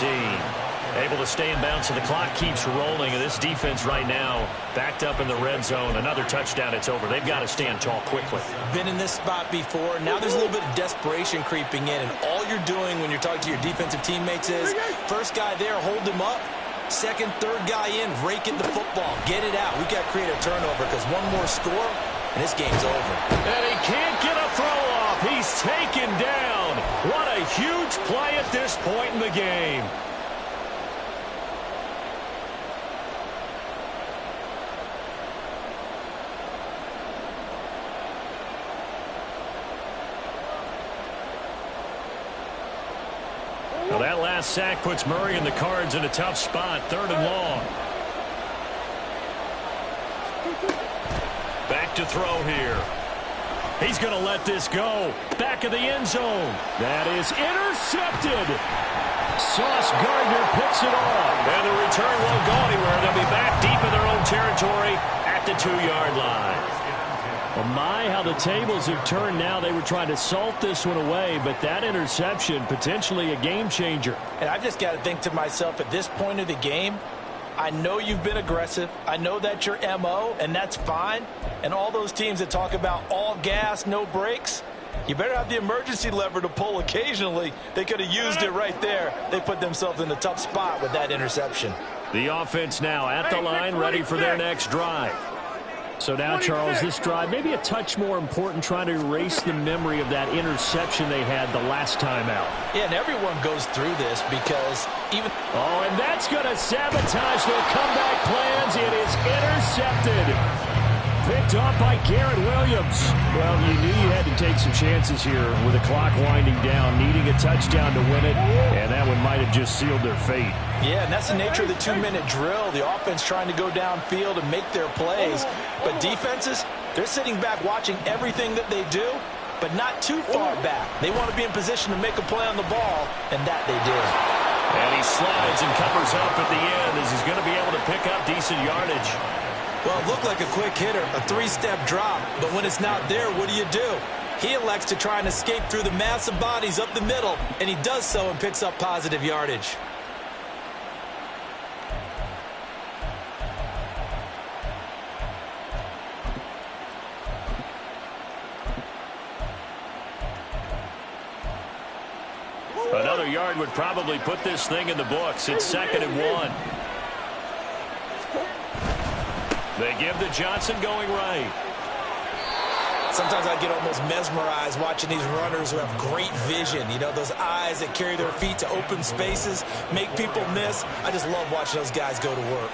Able to stay in bounds, so the clock keeps rolling. And this defense right now backed up in the red zone. Another touchdown, it's over. They've got to stand tall quickly. Been in this spot before. Now there's a little bit of desperation creeping in. And all you're doing when you're talking to your defensive teammates is, first guy there, hold him up. Second, third guy in, rake at the football. Get it out. We've got to create a turnover because one more score, and this game's over. And he can't get a throw off. He's taken down. What a huge play at this point in the game. Well, that last sack puts Murray and the Cards in a tough spot. 3rd and long. Back to throw here. He's going to let this go. Back of the end zone. That is intercepted. Sauce Gardner picks it off. And the return won't go anywhere. They'll be back deep in their own territory at the 2-yard line. Well, my, how the tables have turned now. They were trying to salt this one away, but that interception, potentially a game changer. And I've just got to think to myself, at this point of the game, I know you've been aggressive. I know that's your MO, and that's fine. And all those teams that talk about all gas, no brakes, you better have the emergency lever to pull occasionally. They could have used it right there. They put themselves in a tough spot with that interception. The offense now at the line, ready for their next drive. So now, Charles, this drive maybe a touch more important, trying to erase the memory of that interception they had the last time out. Yeah, and everyone goes through this because even... Oh, and that's going to sabotage their comeback plans. It is intercepted. Picked off by Garrett Williams. Well, you knew you had to take some chances here with the clock winding down, needing a touchdown to win it, and that one might have just sealed their fate. Yeah, and that's the nature of the 2-minute drill. The offense trying to go downfield and make their plays. But defenses, they're sitting back watching everything that they do, but not too far back. They want to be in position to make a play on the ball, and that they did. And he slides and covers up at the end as he's going to be able to pick up decent yardage. Well, it looked like a quick hitter, a 3-step drop, but when it's not there, what do? He elects to try and escape through the massive bodies up the middle, and he does so and picks up positive yardage. Another yard would probably put this thing in the books. It's 2nd and 1. They give to Johnson going right. Sometimes I get almost mesmerized watching these runners who have great vision. You know, those eyes that carry their feet to open spaces, make people miss. I just love watching those guys go to work.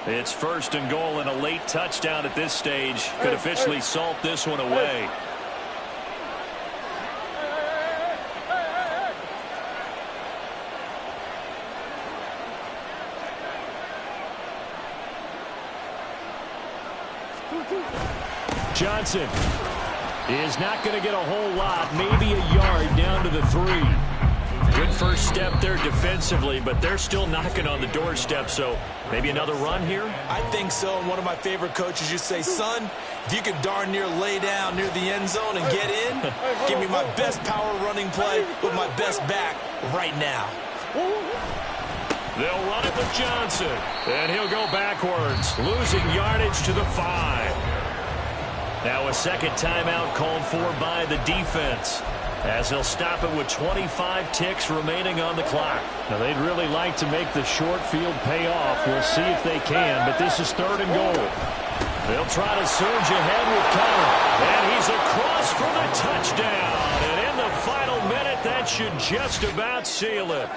It's 1st and goal, and a late touchdown at this stage could officially salt this one away. Johnson is not going to get a whole lot, maybe a yard down to the 3. Good first step there defensively, but they're still knocking on the doorstep, so maybe another run here? I think so, and one of my favorite coaches used to say, son, if you could darn near lay down near the end zone and get in, give me my best power running play with my best back right now. They'll run it with Johnson, and he'll go backwards, losing yardage to the 5. Now a second timeout called for by the defense, as he'll stop it with 25 ticks remaining on the clock. Now they'd really like to make the short field pay off. We'll see if they can, but this is 3rd and goal. They'll try to surge ahead with Connor, and he's across for the touchdown. And in the final minute, that should just about seal it.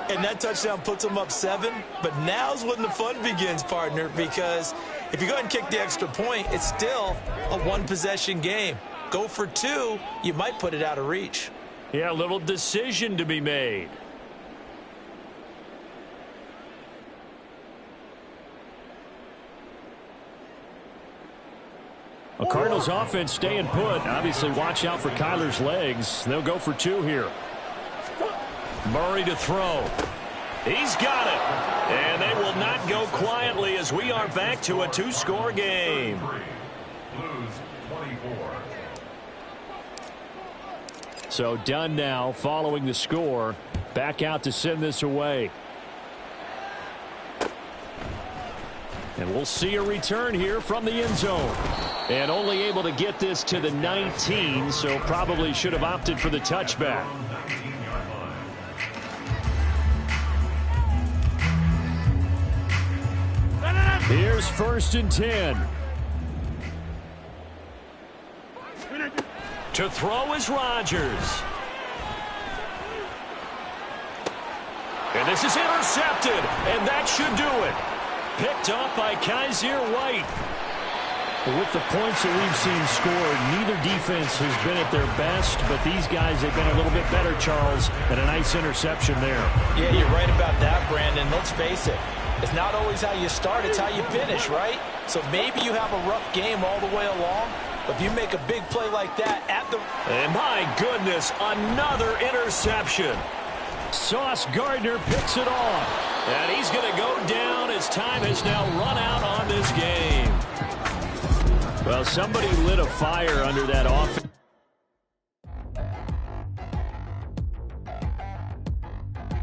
And that touchdown puts them up 7, but now's when the fun begins, partner, because if you go ahead and kick the extra point, it's still a 1-possession game. Go for 2, you might put it out of reach. Yeah, a little decision to be made. A Cardinals offense staying put. Obviously, watch out for Kyler's legs. They'll go for 2 here. Murray to throw. He's got it. And they will not go quietly as we are back to a 2-score game. Blues 24. So done now following the score. Back out to send this away. And we'll see a return here from the end zone. And only able to get this to the 19, so probably should have opted for the touchback. Here's 1st and 10. To throw is Rodgers. And this is intercepted, and that should do it. Picked off by Kaiser White. With the points that we've seen scored, neither defense has been at their best, but these guys have been a little bit better, Charles, and a nice interception there. Yeah, you're right about that, Brandon. Let's face it. It's not always how you start, it's how you finish, right? So maybe you have a rough game all the way along, but if you make a big play like that at the... And my goodness, another interception. Sauce Gardner picks it off. And he's going to go down as time has now run out on this game. Well, somebody lit a fire under that offense.